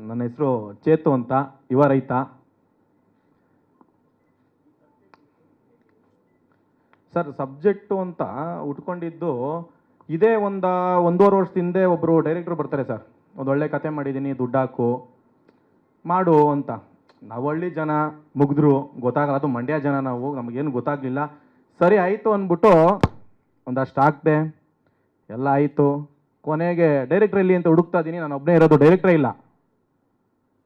ನನ್ನ ಹೆಸರು ಚೇತು ಅಂತ, ಯುವ ರೈತ. ಸರ್, ಸಬ್ಜೆಕ್ಟು ಅಂತ ಉಟ್ಕೊಂಡಿದ್ದು ಇದೇ ಒಂದೂವರೆ ವರ್ಷದ ಹಿಂದೆ ಒಬ್ಬರು ಡೈರೆಕ್ಟ್ರು ಬರ್ತಾರೆ ಸರ್, ಒಂದು ಒಳ್ಳೆ ಕತೆ ಮಾಡಿದ್ದೀನಿ, ದುಡ್ಡು ಹಾಕು ಮಾಡು ಅಂತ. ನಾವು ಹಳ್ಳಿ ಜನ, ಮುಗಿದ್ರು, ಗೊತ್ತಾಗಲ್ಲ, ಅದು ಮಂಡ್ಯ ಜನ ನಾವು, ನಮಗೇನು ಗೊತ್ತಾಗಲಿಲ್ಲ. ಸರಿ ಆಯಿತು ಅಂದ್ಬಿಟ್ಟು ಒಂದಷ್ಟು ಹಾಕ್ದೆ, ಎಲ್ಲ ಆಯಿತು. ಕೊನೆಗೆ ಡೈರೆಕ್ಟ್ರ್ ಎಲ್ಲಿ ಅಂತ ಹುಡುಕ್ತಾ ಇದ್ದೀನಿ, ನಾನು ಒಬ್ಬನೇ ಇರೋದು, ಡೈರೆಕ್ಟ್ರೇ ಇಲ್ಲ.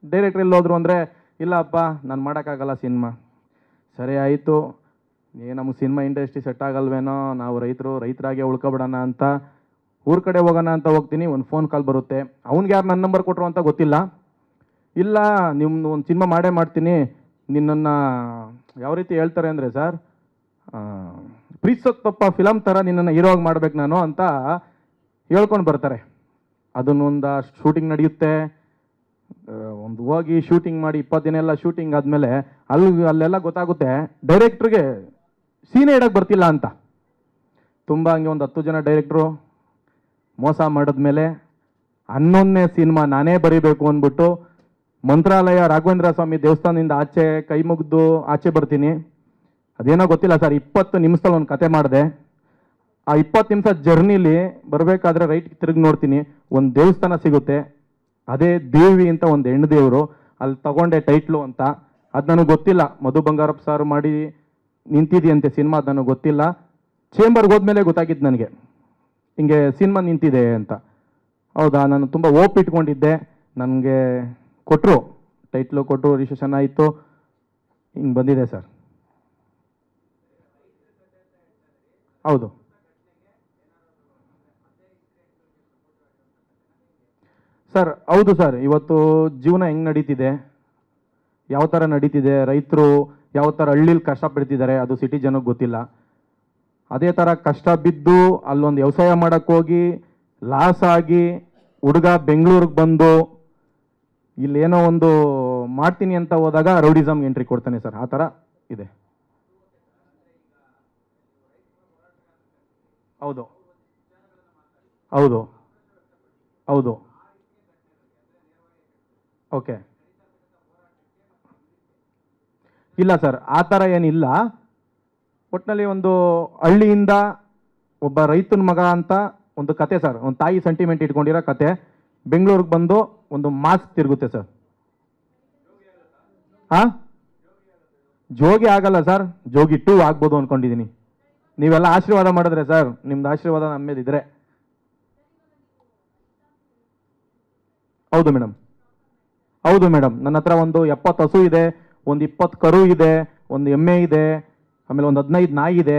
ಡೈರೆಕ್ಟ್ರ್ ಎಲ್ಲಿ ಹೋದ್ರು ಅಂದರೆ, ಇಲ್ಲಪ್ಪ ನಾನು ಮಾಡೋಕ್ಕಾಗಲ್ಲ ಸಿನಿಮಾ. ಸರಿ ಆಯಿತು, ನಮಗೆ ಸಿನಿಮಾ ಇಂಡಸ್ಟ್ರಿ ಸೆಟ್ ಆಗಲ್ವೇನೋ, ನಾವು ರೈತರಾಗೆ ಉಳ್ಕೊಬಿಡೋಣ ಅಂತ ಊರ ಕಡೆ ಹೋಗೋಣ ಅಂತ ಹೋಗ್ತೀನಿ. ಒಂದು ಫೋನ್ ಕಾಲ್ ಬರುತ್ತೆ, ಅವ್ನಿಗೆ ಯಾರು ನನ್ನ ನಂಬರ್ ಕೊಟ್ಟರು ಅಂತ ಗೊತ್ತಿಲ್ಲ. ಇಲ್ಲ, ನಿಮ್ಮದು ಒಂದು ಸಿನಿಮಾ ಮಾಡೇ ಮಾಡ್ತೀನಿ, ನಿನ್ನನ್ನು ಯಾವ ರೀತಿ ಹೇಳ್ತಾರೆ ಅಂದರೆ ಸರ್, ಪ್ರೀತ್ಸೋತ್ತಪ್ಪ ಫಿಲಮ್ ಥರ ನಿನ್ನನ್ನು ಹೀರೋವಾಗಿ ಮಾಡ್ಬೇಕು ನಾನು ಅಂತ ಹೇಳ್ಕೊಂಡು ಬರ್ತಾರೆ. ಅದನ್ನೊಂದು ಶೂಟಿಂಗ್ ನಡೆಯುತ್ತೆ. ಒಂದು ಹೋಗಿ ಶೂಟಿಂಗ್ ಮಾಡಿ 20 ದಿನ ಎಲ್ಲ ಶೂಟಿಂಗ್ ಆದಮೇಲೆ ಅಲ್ಲೆಲ್ಲ ಗೊತ್ತಾಗುತ್ತೆ ಡೈರೆಕ್ಟ್ರಿಗೆ ಸೀನೇ ಇಡೋಕ್ಕೆ ಬರ್ತಿಲ್ಲ ಅಂತ. ತುಂಬ ಹಂಗೆ ಒಂದು 10 ಜನ ಡೈರೆಕ್ಟ್ರು ಮೋಸ ಮಾಡಿದ್ಮೇಲೆ 11ನೇ ಸಿನಿಮಾ ನಾನೇ ಬರೀಬೇಕು ಅಂದ್ಬಿಟ್ಟು ಮಂತ್ರಾಲಯ ರಾಘವೇಂದ್ರ ಸ್ವಾಮಿ ದೇವಸ್ಥಾನದಿಂದ ಆಚೆ ಕೈ ಮುಗಿದು ಆಚೆ ಬರ್ತೀನಿ. ಅದೇನೋ ಗೊತ್ತಿಲ್ಲ ಸರ್, 20 ನಿಮಿಷದಲ್ಲಿ ಒಂದು ಕತೆ ಮಾಡಿದೆ. ಆ 20 ನಿಮಿಷ ಜರ್ನಿಲಿ ಬರಬೇಕಾದ್ರೆ ರೈಟ್ ತಿರುಗಿ ನೋಡ್ತೀನಿ, ಒಂದು ದೇವಸ್ಥಾನ ಸಿಗುತ್ತೆ, ಅದೇ ದೇವಿ ಅಂತ ಒಂದು ಹೆಣ್ಣು ದೇವರು. ಅಲ್ಲಿ ತಗೊಂಡೆ ಟೈಟ್ಲು ಅಂತ. ಅದು ನನಗೆ ಗೊತ್ತಿಲ್ಲ, ಮಧು ಬಂಗಾರಪ್ಪ ಸಾರು ಮಾಡಿ ನಿಂತಿದೆಯಂತೆ ಸಿನಿಮಾ, ಅದು ನನಗೆ ಗೊತ್ತಿಲ್ಲ. ಚೇಂಬರ್ಗೆ ಹೋದ್ಮೇಲೆ ಗೊತ್ತಾಗಿದ್ದು ನನಗೆ, ಹಿಂಗೆ ಸಿನಿಮಾ ನಿಂತಿದೆ ಅಂತ. ಹೌದಾ, ನಾನು ತುಂಬ ಓಪ್ ಇಟ್ಕೊಂಡಿದ್ದೆ. ನನಗೆ ಕೊಟ್ಟರು, ಟೈಟ್ಲು ಕೊಟ್ಟರು, ರಿಜಿಸ್ಟ್ರೇಷನ್ ಆಯಿತು, ಹಿಂಗೆ ಬಂದಿದೆ ಸರ್. ಹೌದು ಸರ್, ಹೌದು ಸರ್. ಇವತ್ತು ಜೀವನ ಹೆಂಗೆ ನಡೀತಿದೆ, ಯಾವ ಥರ ನಡೀತಿದೆ, ರೈತರು ಯಾವ ಥರ ಹಳ್ಳಿಲಿ ಕಷ್ಟ ಪಡ್ತಿದ್ದಾರೆ, ಅದು ಸಿಟಿ ಜನಕ್ಕೆ ಗೊತ್ತಿಲ್ಲ. ಅದೇ ಥರ ಕಷ್ಟ ಬಿದ್ದು ಅಲ್ಲೊಂದು ವ್ಯವಸಾಯ ಮಾಡೋಕ್ಕೆ ಹೋಗಿ ಲಾಸ್ ಆಗಿ ಹುಡುಗ ಬೆಂಗಳೂರಿಗೆ ಬಂದು ಇಲ್ಲೇನೋ ಒಂದು ಮಾಡ್ತೀನಿ ಅಂತ ಹೋದಾಗ ರೌಡಿಸಮ್ಗೆ ಎಂಟ್ರಿ ಕೊಡ್ತಾನೆ ಸರ್. ಆ ಥರ ಇದೆ. ಹೌದು ಹೌದು ಹೌದು ಓಕೆ. ಇಲ್ಲ ಸರ್, ಆ ಥರ ಏನಿಲ್ಲ. ಒಟ್ಟಿನಲ್ಲಿ ಒಂದು ಹಳ್ಳಿಯಿಂದ ಒಬ್ಬ ರೈತನ ಮಗ ಅಂತ ಒಂದು ಕತೆ ಸರ್, ಒಂದು ತಾಯಿ ಸೆಂಟಿಮೆಂಟ್ ಇಟ್ಕೊಂಡಿರೋ ಕತೆ. ಬೆಂಗಳೂರಿಗೆ ಬಂದು ಒಂದು ಮಾಸ್ಕ್ ತಿರುಗುತ್ತೆ ಸರ್. ಹಾಂ, ಜೋಗಿ ಆಗಲ್ಲ ಸರ್, ಜೋಗಿ 2 ಆಗ್ಬೋದು ಅಂದ್ಕೊಂಡಿದ್ದೀನಿ. ನೀವೆಲ್ಲ ಆಶೀರ್ವಾದ ಮಾಡಿದ್ರೆ ಸರ್, ನಿಮ್ದು ಆಶೀರ್ವಾದ ನಮ್ಮ ಮೇಲೆ ಇದ್ರೆ. ಹೌದು ಮೇಡಮ್, ಹೌದು ಮೇಡಮ್. ನನ್ನ ಹತ್ರ ಒಂದು 70 ಹಸು ಇದೆ, ಒಂದು 20 ಕರು ಇದೆ, ಒಂದು ಎಮ್ಮೆ ಇದೆ, ಆಮೇಲೆ ಒಂದು 15 ನಾಯಿ ಇದೆ.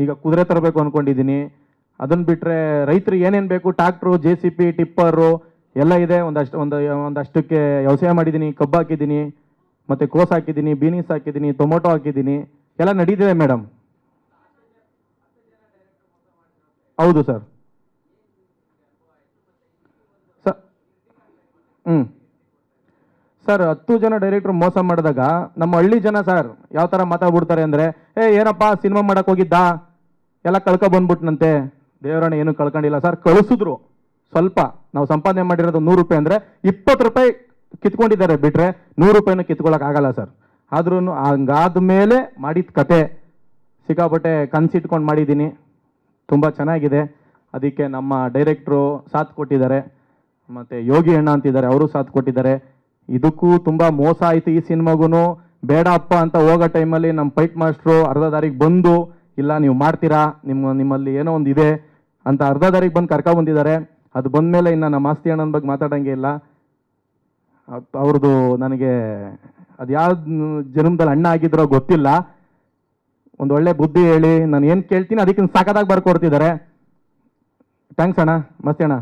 ಈಗ ಕುದುರೆ ತರಬೇಕು ಅಂದ್ಕೊಂಡಿದ್ದೀನಿ. ಅದನ್ನು ಬಿಟ್ಟರೆ ರೈತರಿಗೆ ಏನೇನು ಬೇಕು, ಟ್ರಾಕ್ಟ್ರು, JCB, ಟಿಪ್ಪರು ಎಲ್ಲ ಇದೆ. ಒಂದಷ್ಟಕ್ಕೆ ವ್ಯವಸಾಯ ಮಾಡಿದ್ದೀನಿ, ಕಬ್ಬು ಹಾಕಿದ್ದೀನಿ, ಮತ್ತು ಕೋಸು ಹಾಕಿದ್ದೀನಿ, ಬೀನೀಸ್ ಹಾಕಿದ್ದೀನಿ, ಟೊಮೊಟೊ ಹಾಕಿದ್ದೀನಿ, ಎಲ್ಲ ನಡೀತಿದೆ ಮೇಡಮ್. ಹೌದು ಸರ್. ಸರ್, 10 ಜನ ಡೈರೆಕ್ಟ್ರು ಮೋಸ ಮಾಡಿದಾಗ ನಮ್ಮ ಹಳ್ಳಿ ಜನ ಸರ್ ಯಾವ ಥರ ಮಾತಾಡ್ಬಿಡ್ತಾರೆ ಅಂದರೆ, ಏನಪ್ಪ ಸಿನಿಮಾ ಮಾಡೋಕೆ ಹೋಗಿದ್ದ, ಎಲ್ಲ ಬಂದ್ಬಿಟ್ನಂತೆ. ದೇವರಣ್ಣ ಏನು ಕಳ್ಕೊಂಡಿಲ್ಲ ಸರ್, ಕಳಿಸಿದ್ರು ಸ್ವಲ್ಪ. ನಾವು ಸಂಪಾದನೆ ಮಾಡಿರೋದು 100 ರೂಪಾಯಿ ಅಂದರೆ 20 ರೂಪಾಯಿ ಕಿತ್ಕೊಂಡಿದ್ದಾರೆ, ಬಿಟ್ಟರೆ 100 ರೂಪಾಯಿನೂ ಕಿತ್ಕೊಳ್ಳೋಕ್ಕಾಗಲ್ಲ ಸರ್. ಆದ್ರೂ ಹಂಗಾದ ಮೇಲೆ ಮಾಡಿದ ಕತೆ ಸಿಕ್ಕಾಪಟ್ಟೆ ಕನ್ಸಿಟ್ಕೊಂಡು ಮಾಡಿದ್ದೀನಿ. ತುಂಬ ಚೆನ್ನಾಗಿದೆ. ಅದಕ್ಕೆ ನಮ್ಮ ಡೈರೆಕ್ಟ್ರು ಸಾಥ್ ಕೊಟ್ಟಿದ್ದಾರೆ, ಮತ್ತು ಯೋಗಿ ಅಣ್ಣ ಅಂತಿದ್ದಾರೆ, ಅವರು ಸಾಥ್ ಕೊಟ್ಟಿದ್ದಾರೆ. ಇದಕ್ಕೂ ತುಂಬ ಮೋಸ ಆಯಿತು ಈ ಸಿನಿಮಾಗೂ. ಬೇಡ ಅಪ್ಪ ಅಂತ ಹೋಗೋ ಟೈಮಲ್ಲಿ ನಮ್ಮ ಫೈಟ್ ಮಾಸ್ಟ್ರು ಅರ್ಧ ದಾರಿಗೆ ಬಂದು, ಇಲ್ಲ ನೀವು ಮಾಡ್ತೀರಾ, ನಿಮ್ಮಲ್ಲಿ ಏನೋ ಒಂದು ಇದೆ ಅಂತ ಅರ್ಧ ದಾರಿಗೆ ಬಂದು ಕರ್ಕೊಬಂದಿದ್ದಾರೆ. ಅದು ಬಂದಮೇಲೆ ಇನ್ನು ನಮ್ಮ ಆಸ್ತಿ ಅಣ್ಣನ ಬಗ್ಗೆ ಮಾತಾಡೋಂಗೆ ಇಲ್ಲ. ಅವ್ರದ್ದು ನನಗೆ ಅದು ಯಾವ ಜನ್ಮದಲ್ಲಿ ಅಣ್ಣ ಆಗಿದ್ರೋ ಗೊತ್ತಿಲ್ಲ. ಒಂದು ಒಳ್ಳೆ ಬುದ್ಧಿ ಹೇಳಿ ನಾನು ಏನು ಕೇಳ್ತೀನಿ ಅದಕ್ಕಿಂತ ಸಾಕಾದಾಗ ಬರ್ಕೊಡ್ತಿದ್ದಾರೆ. ಥ್ಯಾಂಕ್ಸ್ ಅಣ್ಣ, ಮಸ್ತಿ ಅಣ್ಣ.